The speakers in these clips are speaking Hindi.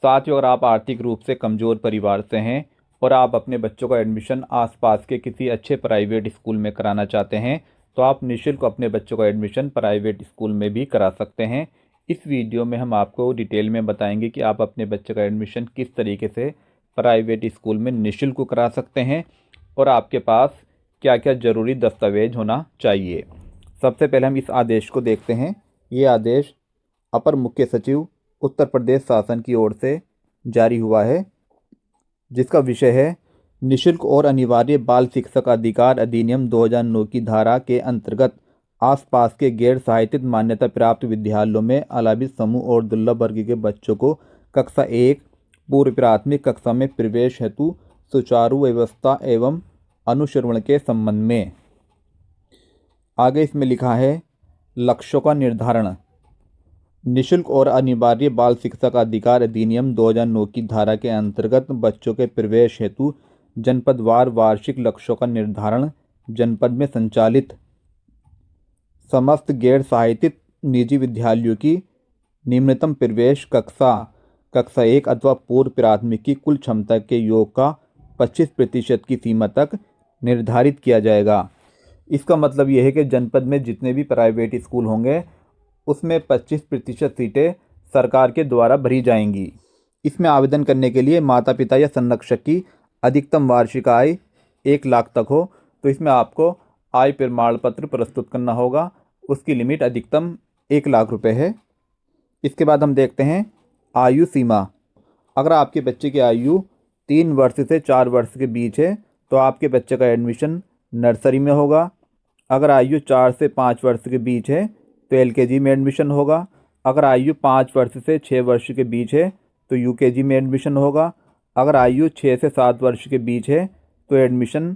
साथ ही अगर आप आर्थिक रूप से कमज़ोर परिवार से हैं और आप अपने बच्चों का एडमिशन आसपास के किसी अच्छे प्राइवेट स्कूल में कराना चाहते हैं तो आप निःशुल्क अपने बच्चों का एडमिशन प्राइवेट स्कूल में भी करा सकते हैं। इस वीडियो में हम आपको डिटेल में बताएंगे कि आप अपने बच्चे का एडमिशन किस तरीके से प्राइवेट स्कूल में निःशुल्क करा सकते हैं और आपके पास क्या क्या ज़रूरी दस्तावेज होना चाहिए। सबसे पहले हम इस आदेश को देखते हैं। ये आदेश अपर मुख्य सचिव उत्तर प्रदेश शासन की ओर से जारी हुआ है, जिसका विषय है निःशुल्क और अनिवार्य बाल शिक्षक अधिकार अधिनियम 2009 की धारा के अंतर्गत आसपास के गैर सहायतित मान्यता प्राप्त विद्यालयों में अलाभित समूह और दुर्लभ वर्ग के बच्चों को कक्षा 1 पूर्व प्राथमिक कक्षा में प्रवेश हेतु सुचारू व्यवस्था एवं अनुश्रवण के संबंध में। आगे इसमें लिखा है लक्ष्यों का निर्धारण। निःशुल्क और अनिवार्य बाल शिक्षा का अधिकार अधिनियम 2009 की धारा के अंतर्गत बच्चों के प्रवेश हेतु जनपदवार वार्षिक लक्ष्यों का निर्धारण जनपद में संचालित समस्त गैर सहायतित निजी विद्यालयों की निम्नतम प्रवेश कक्षा 1 अथवा पूर्व प्राथमिक की कुल क्षमता के योग का 25% की सीमा तक निर्धारित किया जाएगा। इसका मतलब यह है कि जनपद में जितने भी प्राइवेट स्कूल होंगे उसमें 25% सीटें सरकार के द्वारा भरी जाएंगी। इसमें आवेदन करने के लिए माता पिता या संरक्षक की अधिकतम वार्षिक आय 1 लाख तक हो तो इसमें आपको आय प्रमाण पत्र प्रस्तुत करना होगा। उसकी लिमिट अधिकतम 1 लाख रुपए है। इसके बाद हम देखते हैं आयु सीमा। अगर आपके बच्चे की आयु 3 वर्ष से 4 वर्ष के बीच है तो आपके बच्चे का एडमिशन नर्सरी में होगा। अगर आयु 4 से 5 वर्ष के बीच है तो एलकेजी में एडमिशन होगा। अगर आयु 5 वर्ष से 6 वर्ष के बीच है तो यूकेजी में एडमिशन होगा। अगर आयु 6 से 7 वर्ष के बीच है तो एडमिशन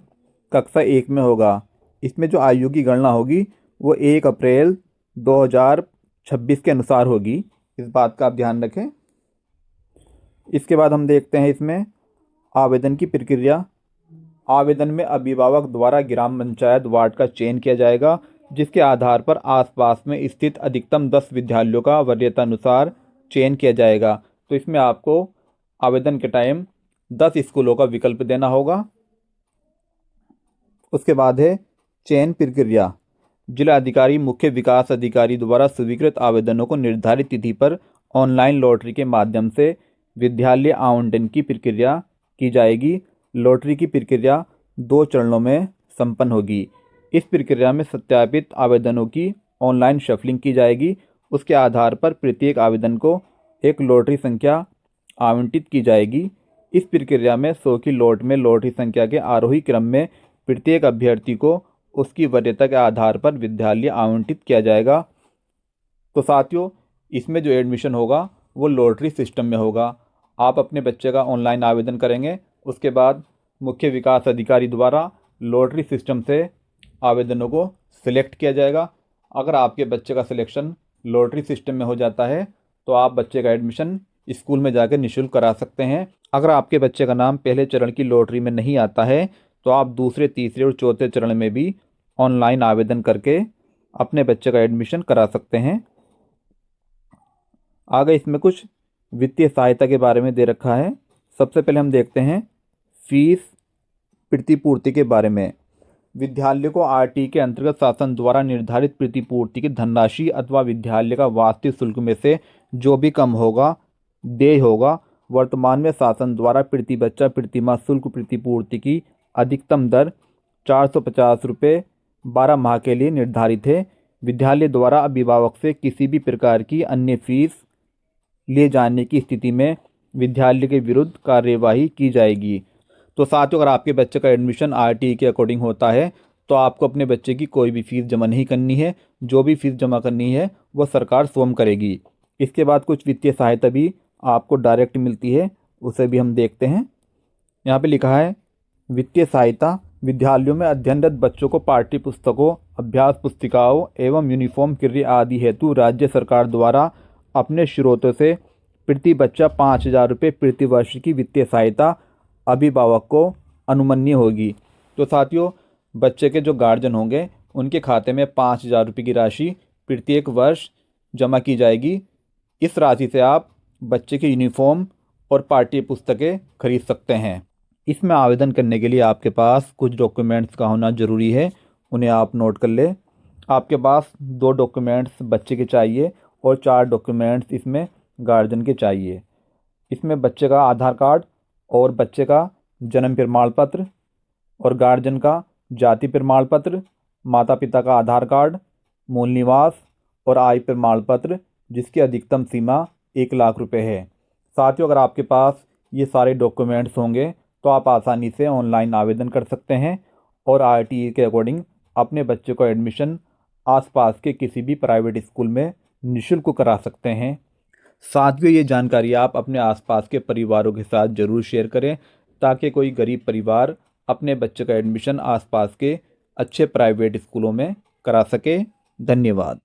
कक्षा 1 में होगा। इसमें जो आयु की गणना होगी वो 1 अप्रैल 2026 के अनुसार होगी। इस बात का आप ध्यान रखें। इसके बाद हम देखते हैं इसमें आवेदन की प्रक्रिया। आवेदन में अभिभावक द्वारा ग्राम पंचायत वार्ड का चयन किया जाएगा, जिसके आधार पर आसपास में स्थित अधिकतम 10 विद्यालयों का वरीयतानुसार चयन किया जाएगा। तो इसमें आपको आवेदन के टाइम 10 स्कूलों का विकल्प देना होगा। उसके बाद है चयन प्रक्रिया। जिला अधिकारी मुख्य विकास अधिकारी द्वारा स्वीकृत आवेदनों को निर्धारित तिथि पर ऑनलाइन लॉटरी के माध्यम से विद्यालय आवंटन की प्रक्रिया की जाएगी। लॉटरी की प्रक्रिया 2 चरणों में संपन्न होगी। इस प्रक्रिया में सत्यापित आवेदनों की ऑनलाइन शफलिंग की जाएगी। उसके आधार पर प्रत्येक आवेदन को एक लॉटरी संख्या आवंटित की जाएगी। इस प्रक्रिया में 100 की लॉट में लॉटरी संख्या के आरोही क्रम में प्रत्येक अभ्यर्थी को उसकी वरीयता के आधार पर विद्यालय आवंटित किया जाएगा। तो साथियों, इसमें जो एडमिशन होगा वो लॉटरी सिस्टम में होगा। आप अपने बच्चे का ऑनलाइन आवेदन करेंगे, उसके बाद मुख्य विकास अधिकारी द्वारा लॉटरी सिस्टम से आवेदनों को सिलेक्ट किया जाएगा। अगर आपके बच्चे का सिलेक्शन लॉटरी सिस्टम में हो जाता है तो आप बच्चे का एडमिशन स्कूल में जाकर निःशुल्क करा सकते हैं। अगर आपके बच्चे का नाम पहले चरण की लॉटरी में नहीं आता है तो आप दूसरे, तीसरे और चौथे चरण में भी ऑनलाइन आवेदन करके अपने बच्चे का एडमिशन करा सकते हैं। आगे इसमें कुछ वित्तीय सहायता के बारे में दे रखा है। सबसे पहले हम देखते हैं फीस प्रतिपूर्ति के बारे में। विद्यालय को आरटी के अंतर्गत शासन द्वारा निर्धारित प्रतिपूर्ति की धनराशि अथवा विद्यालय का वार्षिक शुल्क में से जो भी कम होगा देय होगा। वर्तमान में शासन द्वारा प्रति बच्चा प्रतिमाह शुल्क प्रतिपूर्ति की अधिकतम दर 450 रुपये 12 माह के लिए निर्धारित है। विद्यालय द्वारा अभिभावक से किसी भी प्रकार की अन्य फीस लिए जाने की स्थिति में विद्यालय के विरुद्ध कार्यवाही की जाएगी। तो साथियों, अगर आपके बच्चे का एडमिशन आरटीई के अकॉर्डिंग होता है तो आपको अपने बच्चे की कोई भी फीस जमा नहीं करनी है। जो भी फीस जमा करनी है वो सरकार स्वयं करेगी। इसके बाद कुछ वित्तीय सहायता भी आपको डायरेक्ट मिलती है, उसे भी हम देखते हैं। यहाँ पे लिखा है वित्तीय सहायता। विद्यालयों में अध्ययनरत बच्चों को पाठ्य पुस्तकों, अभ्यास पुस्तिकाओं एवं यूनिफॉर्म क्रय आदि हेतु राज्य सरकार द्वारा अपने स्रोतों से प्रति बच्चा 5,000 रुपये प्रति वर्ष की वित्तीय सहायता अभिभावक को अनुमन्य होगी। तो साथियों, बच्चे के जो गार्जियन होंगे उनके खाते में 5,000 रुपये की राशि प्रत्येक वर्ष जमा की जाएगी। इस राशि से आप बच्चे के यूनिफॉर्म और पाठ्य पुस्तकें खरीद सकते हैं। इसमें आवेदन करने के लिए आपके पास कुछ डॉक्यूमेंट्स का होना ज़रूरी है, उन्हें आप नोट कर ले। आपके पास 2 डॉक्यूमेंट्स बच्चे के चाहिए और 4 डॉक्यूमेंट्स इसमें गार्जियन के चाहिए। इसमें बच्चे का आधार कार्ड और बच्चे का जन्म प्रमाण पत्र और गार्जियन का जाति प्रमाण पत्र, माता पिता का आधार कार्ड, मूल निवास और आय प्रमाण पत्र जिसकी अधिकतम सीमा 1 लाख रुपए है। साथियों, अगर आपके पास ये सारे डॉक्यूमेंट्स होंगे तो आप आसानी से ऑनलाइन आवेदन कर सकते हैं और आरटीई के अकॉर्डिंग अपने बच्चे को एडमिशन आसपास के किसी भी प्राइवेट स्कूल में निःशुल्क करा सकते हैं। साथियों, ये जानकारी आप अपने आसपास के परिवारों के साथ ज़रूर शेयर करें ताकि कोई गरीब परिवार अपने बच्चे का एडमिशन आसपास के अच्छे प्राइवेट स्कूलों में करा सके। धन्यवाद।